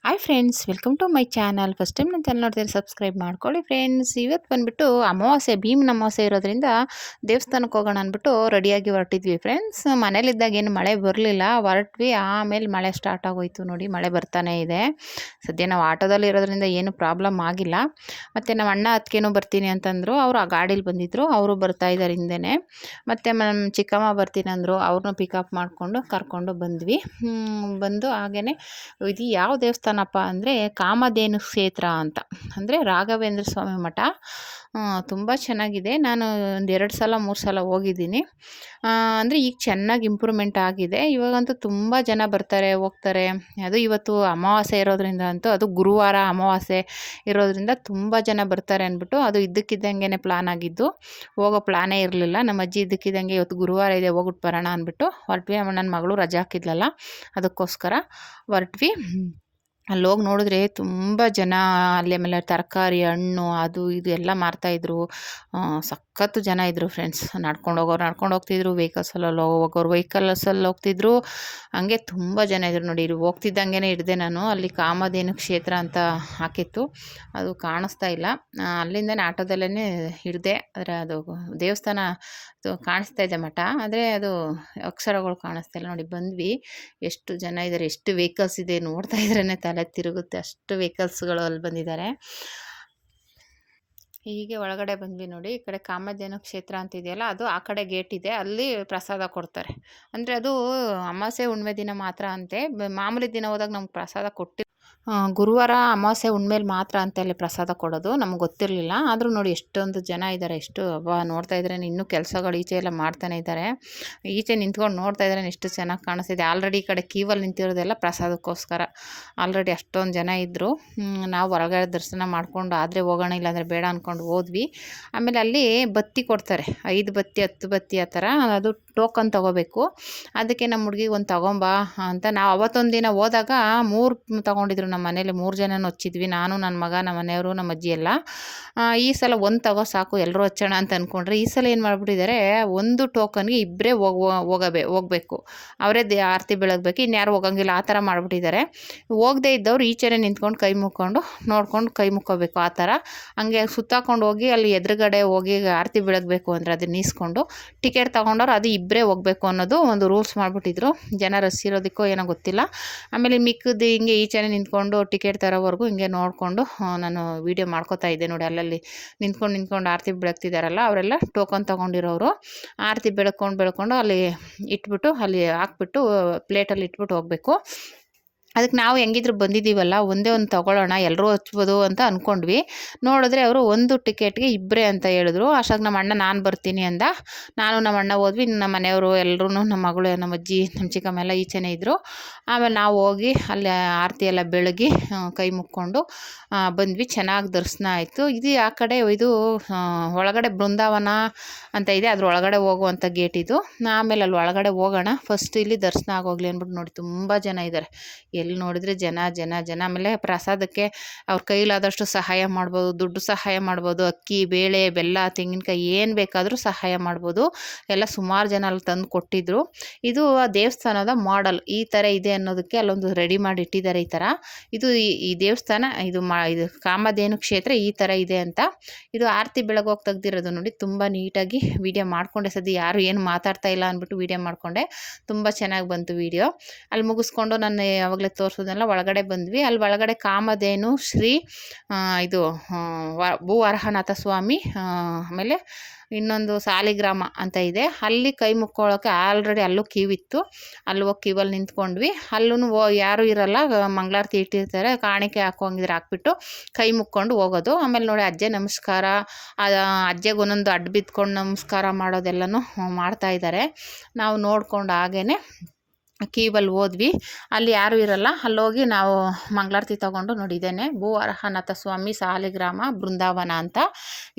Hi friends, welcome to my channel. First time ನನ್ನ channel ನೋಡ್ತಾರೆ subscribe ಮಾಡ್ಕೊಳ್ಳಿ friends. ಇವತ್ತು ಬಂದುಬಿಟ್ಟು ಅಮಾವಾಸ್ಯೆ, ಭೀಮನ ಅಮಾವಾಸ್ಯೆ ಇರೋದ್ರಿಂದ ದೇವಸ್ಥಾನಕ್ಕೆ ಹೋಗೋಣ ಅಂದ್ಬಿಟ್ಟು ರೆಡಿಯಾಗಿ ಹೊರಟಿದ್ವಿ ಫ್ರೆಂಡ್ಸ್. ಮನೇಲಿದ್ದಾಗ ಏನು ಮಳೆ ಬರಲಿಲ್ಲ, ಹೊರಟ್ವಿ. ಆಮೇಲೆ ಮಳೆ ಸ್ಟಾರ್ಟ್ ಆಗೋಯ್ತು ನೋಡಿ, ಮಳೆ ಬರ್ತಾನೆ ಇದೆ. ಸದ್ಯ ನಾವು ಆಟೋದಲ್ಲಿ ಇರೋದ್ರಿಂದ ಏನು ಪ್ರಾಬ್ಲಮ್ ಆಗಿಲ್ಲ. ಮತ್ತು ನಮ್ಮ ಅಣ್ಣ ಅದಕ್ಕೇನೋ ಬರ್ತೀನಿ ಅಂತಂದರು, ಅವರು ಆ ಗಾಡೀಲಿ ಬಂದಿದ್ದರು, ಅವರು ಬರ್ತಾಯಿದ್ದಾರೆ ಹಿಂದೆನೇ. ಮತ್ತು ನಮ್ಮ ಚಿಕ್ಕಮ್ಮ ಬರ್ತೀನಿ ಅಂದರು, ಅವ್ರನ್ನೂ ಪಿಕಪ್ ಮಾಡಿಕೊಂಡು ಕರ್ಕೊಂಡು ಬಂದ್ವಿ. ಬಂದು ಹಾಗೇ ಇದು ಯಾವ ದೇವಸ್ಥಾನಪ್ಪ ಅಂದರೆ ಕಾಮಧೇನು ಕ್ಷೇತ್ರ ಅಂತ, ಅಂದರೆ ರಾಘವೇಂದ್ರ ಸ್ವಾಮಿ ಮಠ. ತುಂಬ ಚೆನ್ನಾಗಿದೆ. ನಾನು ಒಂದು 2 ಸಲ 3 ಸಲ ಹೋಗಿದ್ದೀನಿ. ಅಂದರೆ ಈಗ ಚೆನ್ನಾಗಿ ಇಂಪ್ರೂವ್ಮೆಂಟ್ ಆಗಿದೆ. ಇವಾಗಂತೂ ತುಂಬ ಜನ ಬರ್ತಾರೆ ಹೋಗ್ತಾರೆ. ಅದು ಇವತ್ತು ಅಮಾವಾಸ್ಯೆ ಇರೋದ್ರಿಂದ ಅಂತೂ, ಅದು ಗುರುವಾರ ಅಮಾವಾಸ್ಯೆ ಇರೋದ್ರಿಂದ ತುಂಬ ಜನ ಬರ್ತಾರೆ ಅಂದ್ಬಿಟ್ಟು ಅದು ಇದ್ದಕ್ಕಿದ್ದಂಗೆ ಪ್ಲಾನ್ ಆಗಿದ್ದು. ಹೋಗೋ ಪ್ಲಾನೇ ಇರಲಿಲ್ಲ. ನಮ್ಮ ಅಜ್ಜಿ ಇದ್ದಕ್ಕಿದ್ದಂಗೆ ಇವತ್ತು ಗುರುವಾರ ಇದೆ, ಹೋಗ್ಬಿಟ್ಟು ಬರೋಣ ಅಂದ್ಬಿಟ್ಟು ಹೊರಟ್ವಿ. ನನ್ನ ಮಗಳು ರಜೆ ಹಾಕಿದ್ಲಲ್ಲ, ಅದಕ್ಕೋಸ್ಕರ ಹೊರಟ್ವಿ. ಅಲ್ಲಿ ಹೋಗಿ ನೋಡಿದ್ರೆ ತುಂಬ ಜನ, ಅಲ್ಲಿ ಆಮೇಲೆ ತರಕಾರಿ, ಹಣ್ಣು, ಅದು ಇದು ಎಲ್ಲ ಮಾರ್ತಾಯಿದ್ರು. ಸಖತ್ತು ಜನ ಇದ್ದರು ಫ್ರೆಂಡ್ಸ್. ನಡ್ಕೊಂಡು ಹೋಗೋರು ನಡ್ಕೊಂಡು ಹೋಗ್ತಿದ್ರು, ವೆಹಿಕಲ್ಸಲ್ಲಿ ಹೋಗೋರು ವೆಹಿಕಲ್ಸಲ್ಲಿ ಹೋಗ್ತಿದ್ರು. ಹಂಗೆ ತುಂಬ ಜನ ಇದ್ರು ನೋಡಿ. ಹೋಗ್ತಿದ್ದಂಗೆ ಹಿಡಿದೆ ನಾನು, ಅಲ್ಲಿ ಕಾಮಧೇನು ಕ್ಷೇತ್ರ ಅಂತ ಹಾಕಿತ್ತು, ಅದು ಕಾಣಿಸ್ತಾ ಇಲ್ಲ. ಅಲ್ಲಿಂದನೇ ಆಟೋದಲ್ಲೇ ಹಿಡಿದೆ. ಆದರೆ ಅದು ದೇವಸ್ಥಾನ ಕಾಣಿಸ್ತಾ ಇದೆ ಮಠ, ಆದರೆ ಅದು ಅಕ್ಷರಗಳು ಕಾಣಿಸ್ತಾ ಇಲ್ಲ ನೋಡಿ. ಬಂದ್ವಿ. ಎಷ್ಟು ಜನ ಇದ್ದಾರೆ, ಎಷ್ಟು ವೆಹಿಕಲ್ಸ್ ಇದೆ, ನೋಡ್ತಾ ಇದ್ರೇ ತಲೆ ತಿರುಗುತ್ತೆ, ಅಷ್ಟು ವೆಹಿಕಲ್ಸ್ಗಳು ಅಲ್ಲಿ ಬಂದಿದ್ದಾರೆ. ಹೀಗೆ ಒಳಗಡೆ ಬಂದ್ವಿ ನೋಡಿ. ಈ ಕಡೆ ಕಾಮಧೇನು ಕ್ಷೇತ್ರ ಅಂತ ಇದೆಯಲ್ಲ, ಅದು ಆ ಕಡೆ ಗೇಟ್ ಇದೆ, ಅಲ್ಲಿ ಪ್ರಸಾದ ಕೊಡ್ತಾರೆ. ಅಂದರೆ ಅದು ಅಮಾವಾಸ್ಯೆ ಹುಣ್ಣಿಮೆ ದಿನ ಮಾತ್ರ ಅಂತೆ. ಮಾಮೂಲಿ ದಿನ ಹೋದಾಗ ನಮ್ಗೆ ಪ್ರಸಾದ ಕೊಟ್ಟು, ಗುರುವಾರ ಅಮಾವಾಸ್ಯೆ ಹುಣ್ಮೇಲೆ ಮಾತ್ರ ಅಂತ ಅಲ್ಲಿ ಪ್ರಸಾದ ಕೊಡೋದು. ನಮ್ಗೆ ಗೊತ್ತಿರಲಿಲ್ಲ. ಆದರೂ ನೋಡಿ ಎಷ್ಟೊಂದು ಜನ ಇದ್ದಾರೆ, ಎಷ್ಟು ನೋಡ್ತಾ ಇದ್ರೆ ಇನ್ನೂ ಕೆಲಸಗಳು ಈಚೆ ಎಲ್ಲ ಮಾಡ್ತಾನೆ ಇದ್ದಾರೆ. ಈಚೆ ನಿಂತ್ಕೊಂಡು ನೋಡ್ತಾ ಇದ್ರೆ ಎಷ್ಟು ಚೆನ್ನಾಗಿ ಕಾಣಿಸ್ತಿದೆ. ಆಲ್ರೆಡಿ ಈ ಕಡೆ ಕ್ಯೂವಲ್ಲಿ ನಿಂತಿರೋದೆಲ್ಲ ಪ್ರಸಾದಕ್ಕೋಸ್ಕರ. ಆಲ್ರೆಡಿ ಅಷ್ಟೊಂದು ಜನ ಇದ್ದರು. ನಾವು ಹೊರಗಡೆ ದರ್ಶನ ಮಾಡ್ಕೊಂಡು ಆದರೆ ಹೋಗೋಣ, ಇಲ್ಲಾಂದರೆ ಬೇಡ ಅಂದ್ಕೊಂಡು ಹೋದ್ವಿ. ಆಮೇಲೆ ಅಲ್ಲಿ ಬತ್ತಿ ಕೊಡ್ತಾರೆ, 5 ಬತ್ತಿ 10 ಬತ್ತಿ ಆ ಥರ. ಅದು ಟೋಕನ್ ತೊಗೋಬೇಕು. ಅದಕ್ಕೆ ನಮ್ಮ ಹುಡುಗಿಗೆ ಒಂದು ತೊಗೊಂಬಾ ಅಂತ ನಾವು ಅವತ್ತೊಂದು ದಿನ ಹೋದಾಗ 3 ತೊಗೊಂಡಿದ್ರು. ನಮ್ಮ ಮನೇಲಿ 3 ಜನನೂ ಹಚ್ಚಿದ್ವಿ, ನಾನು, ನನ್ನ ಮಗ, ನಮ್ಮ ಮನೆಯವರು, ನಮ್ಮ ಅಜ್ಜಿ ಎಲ್ಲ. ಈ ಸಲ ಒಂದು ತಗೋ ಸಾಕು, ಎಲ್ಲರೂ ಹಚ್ಚೋಣ ಅಂತ ಅಂದ್ಕೊಂಡ್ರೆ, ಈ ಸಲ ಏನು ಮಾಡಿಬಿಟ್ಟಿದ್ದಾರೆ, ಒಂದು ಟೋಕನ್ಗೆ ಇಬ್ಬರೇ ಹೋಗಬೇಕು. ಅವರೇ ಆರತಿ ಬೆಳಗಬೇಕು, ಇನ್ಯಾರು ಹೋಗಂಗಿಲ್ಲ, ಆ ಥರ ಮಾಡಿಬಿಟ್ಟಿದ್ದಾರೆ. ಹೋಗದೇ ಇದ್ದವ್ರು ಈಚೆನೇ ನಿಂತ್ಕೊಂಡು ಕೈ ಮುಕ್ಕೊಂಡು ನೋಡ್ಕೊಂಡು ಕೈ ಮುಕ್ಕೋಬೇಕು, ಆ ಥರ. ಹಂಗೆ ಸುತ್ತಾಕೊಂಡು ಹೋಗಿ ಅಲ್ಲಿ ಎದುರುಗಡೆ ಹೋಗಿ ಆರತಿ ಬೆಳಗಬೇಕು ಅಂದರೆ ಅದನ್ನ ಈಸ್ಕೊಂಡು ಟಿಕೆಟ್ ತೊಗೊಂಡವ್ರು ಅದು ಇಬ್ಬರೇ ಹೋಗಬೇಕು ಅನ್ನೋದು ಒಂದು ರೂಲ್ಸ್ ಮಾಡಿಬಿಟ್ಟಿದ್ರು. ಜನ ರಸ್ಸಿರೋದಕ್ಕೋ ಏನೋ ಗೊತ್ತಿಲ್ಲ. ಆಮೇಲೆ ಮಿಕ್ಕದು ಹಿಂಗೆ ಈಚೆನೇ ನಿಂತ್ಕೊಂಡು ಟಿಕೆಟ್ ತರೋವರೆಗೂ ಹಿಂಗೆ ನೋಡಿಕೊಂಡು ನಾನು ವೀಡಿಯೋ ಮಾಡ್ಕೋತಾ ಇದ್ದೆ ನೋಡಿ. ಅಲ್ಲಲ್ಲಿ ನಿಂತ್ಕೊಂಡು ಆರತಿ ಬೆಳಗ್ತಿದ್ದಾರಲ್ಲ, ಅವರೆಲ್ಲ ಟೋಕನ್ ತೊಗೊಂಡಿರೋರು. ಆರತಿ ಬೆಳ್ಕೊಂಡು ಅಲ್ಲಿ ಇಟ್ಬಿಟ್ಟು, ಅಲ್ಲಿ ಹಾಕ್ಬಿಟ್ಟು ಪ್ಲೇಟಲ್ಲಿ ಇಟ್ಬಿಟ್ಟು ಹೋಗಬೇಕು. ಅದಕ್ಕೆ ನಾವು ಹೆಂಗಿದ್ರು ಬಂದಿದ್ದೀವಲ್ಲ, ಒಂದೇ ಒಂದು ತೊಗೊಳ್ಳೋಣ, ಎಲ್ಲರೂ ಹಚ್ಬೋದು ಅಂತ ಅಂದ್ಕೊಂಡ್ವಿ. ನೋಡಿದ್ರೆ ಅವರು ಒಂದು ಟಿಕೆಟ್ಗೆ ಇಬ್ಬರೇ ಅಂತ ಹೇಳಿದ್ರು. ಅಷ್ಟಾಗಿ ನಮ್ಮ ಅಣ್ಣ ನಾನು ಬರ್ತೀನಿ ಅಂದ. ನಾನು ನಮ್ಮ ಅಣ್ಣ ಹೋದ್ವಿ. ನಮ್ಮ ಮನೆಯವರು ಎಲ್ಲರೂ, ನಮ್ಮ ಮಗಳು, ನಮ್ಮ ಅಜ್ಜಿ, ನಮ್ಮ ಚಿಕ್ಕಮ್ಮ ಎಲ್ಲ ಈಚೆನೇ ಇದ್ದರು. ಆಮೇಲೆ ನಾವು ಹೋಗಿ ಅಲ್ಲಿ ಆರತಿ ಎಲ್ಲ ಬೆಳಗಿ ಕೈ ಮುಕ್ಕೊಂಡು ಬಂದ್ವಿ. ಚೆನ್ನಾಗಿ ದರ್ಶನ ಆಯಿತು. ಇದು ಆ ಕಡೆ, ಇದು ಒಳಗಡೆ ಬೃಂದಾವನ ಅಂತ ಇದೆ, ಅದ್ರ ಒಳಗಡೆ ಹೋಗುವಂಥ ಗೇಟ್ ಇದು. ಆಮೇಲೆ ಅಲ್ಲಿ ಒಳಗಡೆ ಹೋಗೋಣ, ಫಸ್ಟ್ ಇಲ್ಲಿ ದರ್ಶನ ಆಗೋಗ್ಲಿ ಅಂದ್ಬಿಟ್ಟು ನೋಡಿ. ತುಂಬ ಜನ ಇದ್ದಾರೆ, ಎಲ್ಲಿ ನೋಡಿದರೆ ಜನ ಜನ ಜನ. ಆಮೇಲೆ ಪ್ರಸಾದಕ್ಕೆ ಅವ್ರ ಕೈಲಾದಷ್ಟು ಸಹಾಯ ಮಾಡ್ಬೋದು, ದುಡ್ಡು ಸಹಾಯ ಮಾಡ್ಬೋದು, ಅಕ್ಕಿ, ಬೇಳೆ, ಬೆಲ್ಲ, ತೆಂಗಿನಕಾಯಿ ಏನು ಬೇಕಾದರೂ ಸಹಾಯ ಮಾಡ್ಬೋದು. ಎಲ್ಲ ಸುಮಾರು ಜನ ಅಲ್ಲಿ ತಂದು ಕೊಟ್ಟಿದ್ದರು. ಇದು ಆ ದೇವಸ್ಥಾನದ ಮಾಡೆಲ್ ಈ ಥರ ಇದೆ ಅನ್ನೋದಕ್ಕೆ ಅಲ್ಲೊಂದು ರೆಡಿ ಮಾಡಿ ಇಟ್ಟಿದ್ದಾರೆ. ಈ ಥರ ಇದು ಈ ದೇವಸ್ಥಾನ, ಇದು ಕಾಮಧೇನು ಕ್ಷೇತ್ರ ಈ ಥರ ಇದೆ ಅಂತ. ಇದು ಆರತಿ ಬೆಳಗೋಗಿ ತೆಗ್ದಿರೋದು ನೋಡಿ. ತುಂಬ ನೀಟಾಗಿ ವೀಡಿಯೋ ಮಾಡಿಕೊಂಡೆ. ಸದ್ಯ ಯಾರು ಏನು ಮಾತಾಡ್ತಾ ಇಲ್ಲ ಅಂದ್ಬಿಟ್ಟು ವೀಡಿಯೋ ಮಾಡಿಕೊಂಡೆ. ತುಂಬ ಚೆನ್ನಾಗಿ ಬಂತು ವೀಡಿಯೋ. ಅಲ್ಲಿ ಮುಗಿಸ್ಕೊಂಡು ನಾನು ಯಾವಾಗಲೇ ತೋರಿಸೋದನ್ನೆಲ್ಲ ಒಳಗಡೆ ಬಂದ್ವಿ. ಅಲ್ಲಿ ಒಳಗಡೆ ಕಾಮಧೇನು ಶ್ರೀ ಇದು ಭೂ ವರಹನಾಥ ಸ್ವಾಮಿ, ಆಮೇಲೆ ಇನ್ನೊಂದು ಸಾಲಿಗ್ರಾಮ ಅಂತ ಇದೆ. ಅಲ್ಲಿ ಕೈ ಮುಕ್ಕೊಳ್ಳೋಕ್ಕೆ ಆಲ್ರೆಡಿ ಅಲ್ಲೂ ಕ್ಯೂ ಇತ್ತು. ಅಲ್ಲಿ ಹೋಗಿ ಕ್ಯೂವಲ್ಲಿ ನಿಂತ್ಕೊಂಡ್ವಿ. ಅಲ್ಲೂ ಯಾರೂ ಇರಲ್ಲ, ಮಂಗಳಾರತಿ ಇಟ್ಟಿರ್ತಾರೆ, ಕಾಣಿಕೆ ಹಾಕೋಂಗಿದ್ರೆ ಹಾಕ್ಬಿಟ್ಟು ಕೈ ಮುಕ್ಕೊಂಡು ಹೋಗೋದು. ಆಮೇಲೆ ನೋಡಿ ಅಜ್ಜೆ ನಮಸ್ಕಾರ, ಅಜ್ಜೆಗೆ ಒಂದೊಂದು ಅಡ್ಡ ಬಿದ್ಕೊಂಡು ನಮಸ್ಕಾರ ಮಾಡೋದೆಲ್ಲನೂ ಮಾಡ್ತಾಯಿದ್ದಾರೆ. ನಾವು ನೋಡ್ಕೊಂಡು ಹಾಗೇ ಕ್ಯೂವಲ್ಲಿ ಹೋದ್ವಿ. ಅಲ್ಲಿ ಯಾರೂ ಇರಲ್ಲ. ಅಲ್ಲೋಗಿ ನಾವು ಮಂಗಳಾರತಿ ತೊಗೊಂಡು ನೋಡಿದ್ದೇನೆ, ಭೂ ವರಹನಾಥ ಸ್ವಾಮಿ ಸಾಲಿಗ್ರಾಮ ಬೃಂದಾವನ ಅಂತ.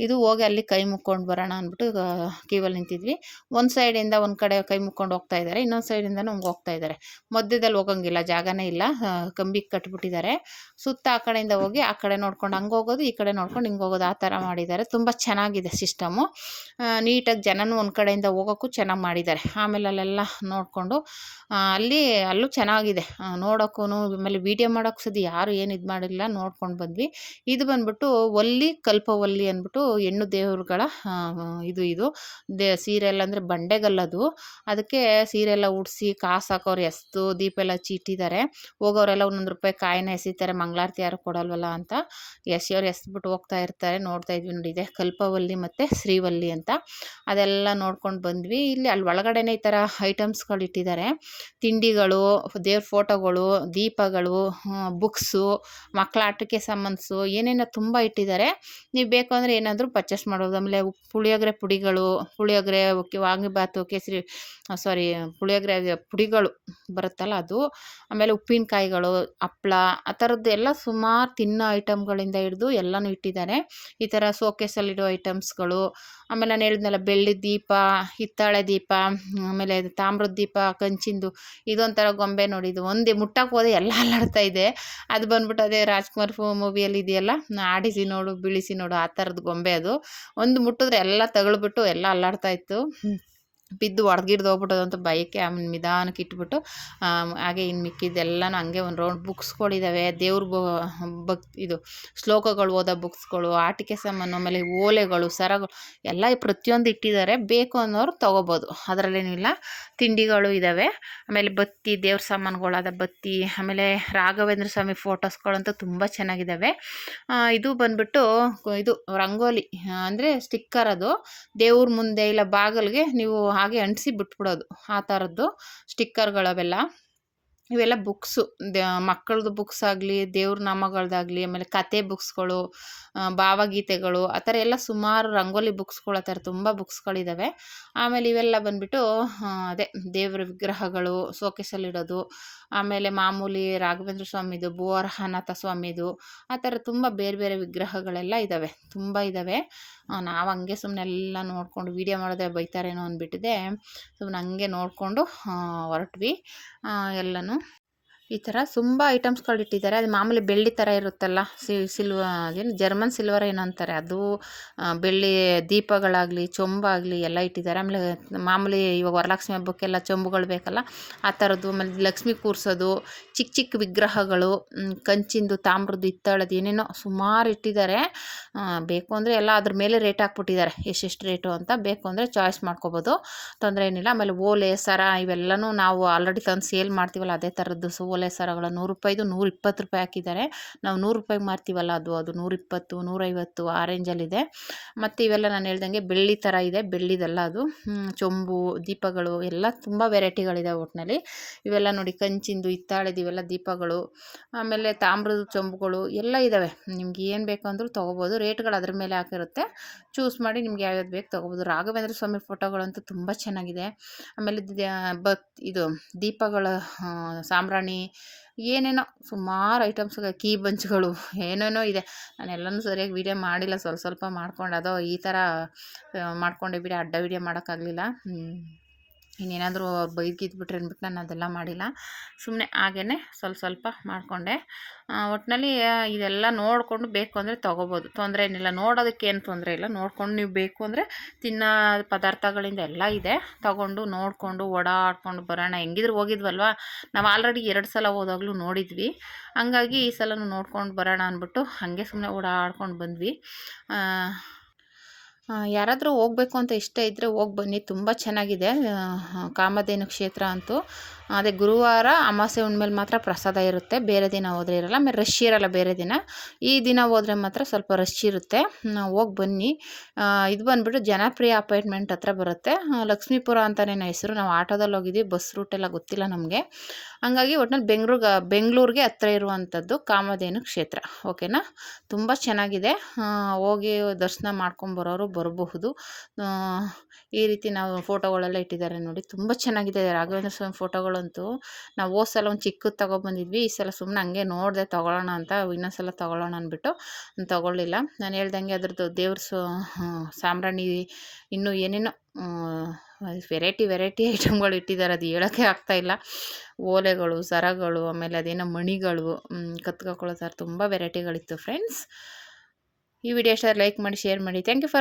ಇದು ಹೋಗಿ ಅಲ್ಲಿ ಕೈ ಮುಕ್ಕೊಂಡು ಬರೋಣ ಅಂದ್ಬಿಟ್ಟು ಕ್ಯೂವಲ್ಲಿ ನಿಂತಿದ್ವಿ. ಒಂದು ಸೈಡಿಂದ ಒಂದು ಕಡೆ ಕೈ ಮುಕ್ಕೊಂಡು ಹೋಗ್ತಾ ಇದ್ದಾರೆ, ಇನ್ನೊಂದು ಸೈಡಿಂದನೂ ಹಂಗೆ ಹೋಗ್ತಾ ಇದ್ದಾರೆ. ಮಧ್ಯದಲ್ಲಿ ಹೋಗೋಂಗಿಲ್ಲ, ಜಾಗನೇ ಇಲ್ಲ, ಕಂಬಿಗೆ ಕಟ್ಬಿಟ್ಟಿದ್ದಾರೆ. ಸುತ್ತ ಆ ಕಡೆಯಿಂದ ಹೋಗಿ ಆ ಕಡೆ ನೋಡ್ಕೊಂಡು ಹಂಗೆ ಹೋಗೋದು, ಈ ಕಡೆ ನೋಡ್ಕೊಂಡು ಹಿಂಗೆ ಹೋಗೋದು, ಆ ಥರ ಮಾಡಿದ್ದಾರೆ. ತುಂಬ ಚೆನ್ನಾಗಿದೆ ಸಿಸ್ಟಮು. ನೀಟಾಗಿ ಜನನೂ ಒಂದು ಕಡೆಯಿಂದ ಹೋಗೋಕ್ಕೂ ಚೆನ್ನಾಗಿ ಮಾಡಿದ್ದಾರೆ. ಆಮೇಲೆ ಅಲ್ಲೆಲ್ಲ ನೋಡಿಕೊಂಡು ಅಲ್ಲೂ ಚೆನ್ನಾಗಿದೆ ನೋಡೋಕ್ಕೂ. ಆಮೇಲೆ ವೀಡಿಯೋ ಮಾಡೋಕ್ಕೆ ಸಹ ಯಾರು ಏನು ಇದು ಮಾಡಿಲ್ಲ, ನೋಡ್ಕೊಂಡು ಬಂದ್ವಿ. ಇದು ಬಂದ್ಬಿಟ್ಟು ಒಲ್ಲಿ ಕಲ್ಪವಲ್ಲಿ ಅಂದ್ಬಿಟ್ಟು ಹೆಣ್ಣು ದೇವರುಗಳ ಇದು ಸೀರೆ ಎಲ್ಲ ಅಂದರೆ ಬಂಡೆಗಲ್ಲದು. ಅದಕ್ಕೆ ಸೀರೆ ಎಲ್ಲ ಉಡಿಸಿ ಕಾಸು ಹಾಕೋರು ಎಸ್ದು ದೀಪ ಎಲ್ಲ ಹಚ್ಚಿಟ್ಟಿದ್ದಾರೆ. ಹೋಗೋರೆಲ್ಲ ₹1 ಕಾಯಿನ ಎಸಿತಾರೆ, ಮಂಗಳಾರತಿ ಯಾರು ಕೊಡಲ್ವಲ್ಲ ಅಂತ ಎಸೆಯೋರು ಎಸ್ಬಿಟ್ಟು ಹೋಗ್ತಾ ಇರ್ತಾರೆ. ನೋಡ್ತಾ ಇದ್ವಿ ನೋಡಿ, ಇದೆ ಕಲ್ಪವಲ್ಲಿ ಮತ್ತು ಶ್ರೀವಲ್ಲಿ ಅಂತ. ಅದೆಲ್ಲ ನೋಡ್ಕೊಂಡು ಬಂದ್ವಿ. ಅಲ್ಲಿ ಒಳಗಡೆನೇ ಈ ಥರ ಐಟಮ್ಸ್ಗಳು ಇಟ್ಟಿದ್ದಾರೆ, ತಿಂಡಿಗಳು, ದೇವ್ರ ಫೋಟೋಗಳು, ದೀಪಗಳು, ಬುಕ್ಸು, ಮಕ್ಕಳ ಆಟಕ್ಕೆ ಸಂಬಂಧಿಸು ಏನೇನೋ ತುಂಬ ಇಟ್ಟಿದ್ದಾರೆ. ನೀವು ಬೇಕು ಅಂದರೆ ಏನಾದರೂ ಪರ್ಚೇಸ್ ಮಾಡ್ಬೋದು. ಆಮೇಲೆ ಪುಳಿಯೋಗರೆ ಪುಡಿಗಳು, ಪುಳಿಯೋಗರೆ ವಾಂಗಿಬಾತು, ಪುಳಿಯೋಗರೆ ಪುಡಿಗಳು ಬರುತ್ತಲ್ಲ ಅದು, ಆಮೇಲೆ ಉಪ್ಪಿನಕಾಯಿಗಳು, ಹಪ್ಳ, ಆ ಥರದ್ದು ಎಲ್ಲ ಸುಮಾರು ತಿನ್ನೋ ಐಟಮ್ಗಳಿಂದ ಹಿಡಿದು ಎಲ್ಲನೂ ಇಟ್ಟಿದ್ದಾರೆ. ಈ ಥರ ಶೋಕೇಸಲ್ಲಿಡೋ ಐಟಮ್ಸ್ಗಳು, ಆಮೇಲೆ ನಾನು ಹೇಳಿದ್ನಲ್ಲ ಬೆಳ್ಳಿ ದೀಪ, ಹಿತ್ತಾಳೆ ದೀಪ, ಆಮೇಲೆ ತಾಮ್ರದ ದೀಪ, ಕಂಚಿಂದು ಇದೊಂಥರ ಗೊಂಬೆ ನೋಡಿ. ಇದು ಒಂದೇ ಮುಟ್ಟಕ್ಕೆ ಹೋದೆ ಎಲ್ಲ ಅಲ್ಲಾಡ್ತಾ ಇದೆ. ಅದು ಬಂದ್ಬಿಟ್ಟು ಅದೇ ರಾಜ್‌ಕುಮಾರ್ ಮೂವಿಯಲ್ಲಿ ಇದೆಯಲ್ಲ, ಆಡಿಸಿ ನೋಡು ಬೀಳಿಸಿ ನೋಡು, ಆ ಥರದ್ದು ಗೊಂಬೆ ಅದು. ಒಂದು ಮುಟ್ಟಿದ್ರೆ ಎಲ್ಲ ತಗಳ್ಬಿಟ್ಟು ಎಲ್ಲ ಅಲ್ಲಾಡ್ತಾ ಇತ್ತು. ಬಿದ್ದು ಒಡೆದ್ಗಿಡ್ದು ಹೋಗ್ಬಿಟ್ಟೋದು ಅಂತ ಭಯಕ್ಕೆ ಆಮೇಲೆ ನಿಧಾನಕ್ಕೆ ಇಟ್ಬಿಟ್ಟು ಹಾಗೆ ಇನ್ನು ಮಿಕ್ಕಿದ್ದೆಲ್ಲನೂ ಹಂಗೆ ಒಂದು ರೌಂಡ್ ಬುಕ್ಸ್ಗಳಿದ್ದಾವೆ. ದೇವ್ರ ಇದು ಶ್ಲೋಕಗಳು ಓದೋ ಬುಕ್ಸ್ಗಳು, ಆಟಿಕೆ ಸಾಮಾನು, ಆಮೇಲೆ ಓಲೆಗಳು, ಸರಗಳು ಎಲ್ಲ ಪ್ರತಿಯೊಂದು ಇಟ್ಟಿದ್ದಾರೆ. ಬೇಕು ಅನ್ನೋರು ತೊಗೋಬೋದು, ಅದರಲ್ಲೇನಿಲ್ಲ. ತಿಂಡಿಗಳು ಇದ್ದಾವೆ, ಆಮೇಲೆ ಬತ್ತಿ, ದೇವ್ರ ಸಾಮಾನುಗಳಾದ ಬತ್ತಿ, ಆಮೇಲೆ ರಾಘವೇಂದ್ರ ಸ್ವಾಮಿ ಫೋಟೋಸ್ಗಳಂತೂ ತುಂಬ ಚೆನ್ನಾಗಿದ್ದಾವೆ. ಇದು ಬಂದ್ಬಿಟ್ಟು ಇದು ರಂಗೋಲಿ ಅಂದರೆ ಸ್ಟಿಕ್ಕರ್, ಅದು ದೇವ್ರ ಮುಂದೆ ಇಲ್ಲ ಬಾಗಿಲಿಗೆ ನೀವು ಹಾಗೆ ಅಂಟಿಸಿ ಬಿಟ್ಬಿಡೋದು, ಆ ಥರದ್ದು ಸ್ಟಿಕ್ಕರ್ಗಳವೆಲ್ಲ. ಇವೆಲ್ಲ ಬುಕ್ಸು, ಮಕ್ಕಳದು ಬುಕ್ಸ್ ಆಗಲಿ, ದೇವ್ರ ನಾಮಗಳದ್ದಾಗಲಿ, ಆಮೇಲೆ ಕತೆ ಬುಕ್ಸ್ಗಳು, ಭಾವಗೀತೆಗಳು, ಆ ಥರ ಎಲ್ಲ ಸುಮಾರು ರಂಗೋಲಿ ಬುಕ್ಸ್ಗಳು, ಆ ಥರ ತುಂಬ ಬುಕ್ಸ್ಗಳಿದ್ದಾವೆ. ಆಮೇಲೆ ಇವೆಲ್ಲ ಬಂದುಬಿಟ್ಟು ಅದೇ ದೇವ್ರ ವಿಗ್ರಹಗಳು ಶೋಕೇಸಲ್ಲಿಡೋದು, ಆಮೇಲೆ ಮಾಮೂಲಿ ರಾಘವೇಂದ್ರ ಸ್ವಾಮಿದು, ಭೂವರಹನಾಥ ಸ್ವಾಮಿದು, ಆ ಥರ ತುಂಬ ಬೇರೆ ಬೇರೆ ವಿಗ್ರಹಗಳೆಲ್ಲ ಇದ್ದಾವೆ, ತುಂಬ ಇದ್ದಾವೆ. ನಾವು ಹಂಗೆ ಸುಮ್ಮನೆ ಎಲ್ಲ ನೋಡಿಕೊಂಡು ವೀಡಿಯೋ ಮಾಡಿದ್ರೆ ಬೈತಾರೇನೋ ಅಂದ್ಬಿಟ್ಟಿದೆ, ಸುಮ್ಮನೆ ಹಂಗೆ ನೋಡಿಕೊಂಡು ಹೊರಟ್ವಿ ಎಲ್ಲನೂ. ಈ ಥರ ತುಂಬ ಐಟಮ್ಸ್ಗಳು ಇಟ್ಟಿದ್ದಾರೆ. ಅದು ಮಾಮೂಲಿ ಬೆಳ್ಳಿ ಥರ ಇರುತ್ತಲ್ಲ, ಅದೇನು ಜರ್ಮನ್ ಸಿಲ್ವರ್ ಏನೋ ಅಂತಾರೆ, ಅದು ಬೆಳ್ಳಿ ದೀಪಗಳಾಗಲಿ, ಚೊಂಬಾಗಲಿ ಎಲ್ಲ ಇಟ್ಟಿದ್ದಾರೆ. ಆಮೇಲೆ ಮಾಮೂಲಿ ಇವಾಗ ವರಲಕ್ಷ್ಮಿ ಹಬ್ಬಕ್ಕೆಲ್ಲ ಚೊಂಬುಗಳು ಬೇಕಲ್ಲ, ಆ ಥರದ್ದು. ಆಮೇಲೆ ಲಕ್ಷ್ಮಿ ಕೂರಿಸೋದು, ಚಿಕ್ಕ ಚಿಕ್ಕ ವಿಗ್ರಹಗಳು, ಕಂಚಿಂದು, ತಾಮ್ರದ್ದು, ಹಿತ್ತಾಳದ್ದು ಏನೇನೋ ಸುಮಾರು ಇಟ್ಟಿದ್ದಾರೆ. ಬೇಕು ಅಂದರೆ ಎಲ್ಲ ಅದ್ರ ಮೇಲೆ ರೇಟ್ ಹಾಕ್ಬಿಟ್ಟಿದ್ದಾರೆ, ಎಷ್ಟೆಷ್ಟು ರೇಟು ಅಂತ. ಬೇಕು ಅಂದರೆ ಚಾಯ್ಸ್ ಮಾಡ್ಕೊಬೋದು, ತೊಂದರೆ ಏನಿಲ್ಲ. ಆಮೇಲೆ ಓಲೆ, ಸರ ಇವೆಲ್ಲನೂ ನಾವು ಆಲ್ರೆಡಿ ತಂದು ಸೇಲ್ ಮಾಡ್ತೀವಲ್ಲ, ಅದೇ ಥರದ್ದು ಓಲೆ ಸರಗಳು ₹100 ₹120 ಹಾಕಿದ್ದಾರೆ. ನಾವು ₹100 ಮಾರ್ತೀವಲ್ಲ, ಅದು $120, $150 ಆ ರೇಂಜಲ್ಲಿದೆ. ಮತ್ತು ಇವೆಲ್ಲ ನಾನು ಹೇಳ್ದಂಗೆ ಬೆಳ್ಳಿ ಥರ ಇದೆ, ಬೆಳ್ಳಿದೆಲ್ಲ ಅದು. ಚೊಂಬು, ದೀಪಗಳು ಎಲ್ಲ ತುಂಬ ವೆರೈಟಿಗಳಿದೆ ಒಟ್ಟಿನಲ್ಲಿ. ಇವೆಲ್ಲ ನೋಡಿ ಕಂಚಿಂದು, ಹಿತ್ತಾಳೆದು ಇವೆಲ್ಲ ದೀಪಗಳು, ಆಮೇಲೆ ತಾಮ್ರದ ಚೊಂಬುಗಳು ಎಲ್ಲ ಇದ್ದಾವೆ. ನಿಮ್ಗೆ ಏನು ಬೇಕು ಅಂದರೂ ತೊಗೋಬೋದು, ರೇಟ್ಗಳು ಅದ್ರ ಮೇಲೆ ಹಾಕಿರುತ್ತೆ. ಚೂಸ್ ಮಾಡಿ ನಿಮ್ಗೆ ಯಾವ್ಯಾವ್ದು ಬೇಕು ತೊಗೋಬೋದು. ರಾಘವೇಂದ್ರ ಸ್ವಾಮಿ ಫೋಟೋಗಳಂತೂ ತುಂಬ ಚೆನ್ನಾಗಿದೆ. ಆಮೇಲೆ ಇದು ದೀಪಗಳ ಸಾಂಬ್ರಾಣಿ, ಏನೇನೋ ಸುಮಾರು ಐಟಮ್ಸ್, ಕೀ ಬಂಚ್ಗಳು, ಏನೇನೋ ಇದೆ. ನಾನೆಲ್ಲನೂ ಸರಿಯಾಗಿ ವೀಡಿಯೋ ಮಾಡಿಲ್ಲ, ಸ್ವಲ್ಪ ಮಾಡ್ಕೊಂಡು ಅದೋ ಈ ಥರ ಮಾಡ್ಕೊಂಡೆ ವೀಡಿಯೋ, ಅಡ್ಡ ವೀಡಿಯೋ ಮಾಡೋಕ್ಕಾಗಲಿಲ್ಲ. ಇನ್ನೇನಾದರೂ ಅವ್ರು ಬೈದ್ಗಿದ್ಬಿಟ್ರೆ ಅಂದ್ಬಿಟ್ಟು ನಾನು ಅದೆಲ್ಲ ಮಾಡಿಲ್ಲ, ಸುಮ್ಮನೆ ಹಾಗೇ ಸ್ವಲ್ಪ ಮಾಡಿಕೊಂಡೆ. ಒಟ್ಟಿನಲ್ಲಿ ಇದೆಲ್ಲ ನೋಡಿಕೊಂಡು ಬೇಕು ಅಂದರೆ ತೊಗೋಬೋದು, ತೊಂದರೆ ಏನಿಲ್ಲ. ನೋಡೋದಕ್ಕೇನು ತೊಂದರೆ ಇಲ್ಲ, ನೋಡ್ಕೊಂಡು ನೀವು ಬೇಕು ಅಂದರೆ ತಿನ್ನೋ ಪದಾರ್ಥಗಳಿಂದ ಎಲ್ಲ ಇದೆ, ತೊಗೊಂಡು ನೋಡಿಕೊಂಡು ಓಡಾಡ್ಕೊಂಡು ಬರೋಣ. ಹೆಂಗಿದ್ರು ಹೋಗಿದ್ವಲ್ವ, ನಾವು ಆಲ್ರೆಡಿ 2 ಸಲ ಹೋದಾಗಲೂ ನೋಡಿದ್ವಿ, ಹಂಗಾಗಿ ಈ ಸಲನೂ ನೋಡ್ಕೊಂಡು ಬರೋಣ ಅಂದ್ಬಿಟ್ಟು ಹಾಗೆ ಸುಮ್ಮನೆ ಓಡಾಡ್ಕೊಂಡು ಬಂದ್ವಿ. ಯಾರಾದರೂ ಹೋಗಬೇಕು ಅಂತ ಇಷ್ಟ ಇದ್ದರೆ ಹೋಗಿ ಬನ್ನಿ, ತುಂಬ ಚೆನ್ನಾಗಿದೆ ಕಾಮಧೇನು ಕ್ಷೇತ್ರ ಅಂತೂ. ಅದೇ ಗುರುವಾರ ಅಮಾವಾಸ್ಯೆ ಹುಣ್ಮೇಲೆ ಮಾತ್ರ ಪ್ರಸಾದ ಇರುತ್ತೆ, ಬೇರೆ ದಿನ ಹೋದರೆ ಇರಲ್ಲ. ಆಮೇಲೆ ರಶ್ ಇರಲ್ಲ ಬೇರೆ ದಿನ, ಈ ದಿನ ಹೋದರೆ ಮಾತ್ರ ಸ್ವಲ್ಪ ರಶ್ ಇರುತ್ತೆ. ಹೋಗಿ ಬನ್ನಿ. ಇದು ಬಂದುಬಿಟ್ಟು ಜನಪ್ರಿಯ ಅಪಾರ್ಟ್ಮೆಂಟ್ ಹತ್ರ ಬರುತ್ತೆ, ಲಕ್ಷ್ಮೀಪುರ ಅಂತಲೇ ಹೆಸರು. ನಾವು ಆಟೋದಲ್ಲಿ ಹೋಗಿದ್ವಿ, ಬಸ್ ರೂಟೆಲ್ಲ ಗೊತ್ತಿಲ್ಲ ನಮಗೆ. ಹಂಗಾಗಿ ಒಟ್ಟಿನಲ್ಲಿ ಬೆಂಗಳೂರಿಗೆ ಹತ್ರ ಇರುವಂಥದ್ದು ಕಾಮಧೇನು ಕ್ಷೇತ್ರ, ಓಕೆನಾ. ತುಂಬ ಚೆನ್ನಾಗಿದೆ, ಹೋಗಿ ದರ್ಶನ ಮಾಡ್ಕೊಂಬರೋರು ಬರಬಹುದು. ಈ ರೀತಿ ನಾವು ಫೋಟೋಗಳೆಲ್ಲ ಇಟ್ಟಿದ್ದಾರೆ ನೋಡಿ, ತುಂಬ ಚೆನ್ನಾಗಿದೆ ರಾಘವೇಂದ್ರ ಸ್ವಾಮಿ ಫೋಟೋಗಳಂತೂ. ನಾವು ಹೋದ ಸಲ ಒಂದು ಚಿಕ್ಕದು ತೊಗೊಬಂದಿದ್ವಿ, ಈ ಸಲ ಸುಮ್ಮನೆ ಹಂಗೆ ನೋಡಿದೆ ತೊಗೊಳ್ಳೋಣ ಅಂತ, ಇನ್ನೊಂದು ಸಲ ತೊಗೊಳ್ಳೋಣ ಅಂದ್ಬಿಟ್ಟು ತೊಗೊಳ್ಳಿಲ್ಲ. ನಾನು ಹೇಳ್ದಂಗೆ ಅದ್ರದ್ದು ದೇವ್ರ ಸಾಂಬ್ರಾಣಿ, ಇನ್ನೂ ಏನೇನೋ ವೆರೈಟಿ ಐಟಮ್ಗಳು ಇಟ್ಟಿದ್ದಾರೆ, ಅದು ಹೇಳೋಕ್ಕೆ ಆಗ್ತಾಯಿಲ್ಲ. ಓಲೆಗಳು, ಸರಗಳು, ಆಮೇಲೆ ಅದೇನೋ ಮಣಿಗಳು, ಕತ್ಕೊಳ್ತಾರೆ, ತುಂಬ ವೆರೈಟಿಗಳಿತ್ತು ಫ್ರೆಂಡ್ಸ್. ಈ ವಿಡಿಯೋ ಇಷ್ಟ ಲೈಕ್ ಮಾಡಿ, ಶೇರ್ ಮಾಡಿ. Thank you for